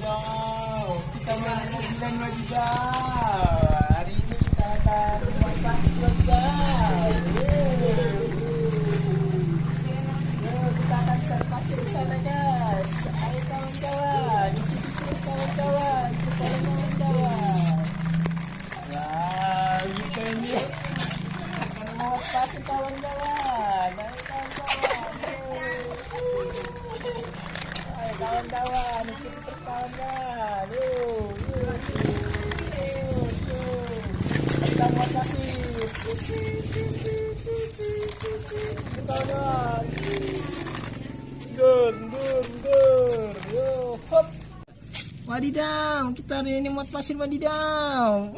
wadidaw. Kita main mobilan wadidaw. Hari ini kita akan buat pasir wadidaw. Kita akan cari pasir di sana guys. Ayo kawan-kawan, ikuti kawan-kawan, kita kawan-kawan. Wah, kita ini akan buat pasir kawan-kawan. Ayo kawan-kawan. Kawan-kawan, ikuti terus kawan-kawan. Kita buat pasir. Kawan-kawan. Dur. Yo, hop. Wadidaw, kita hari ini muat pasir wadidaw.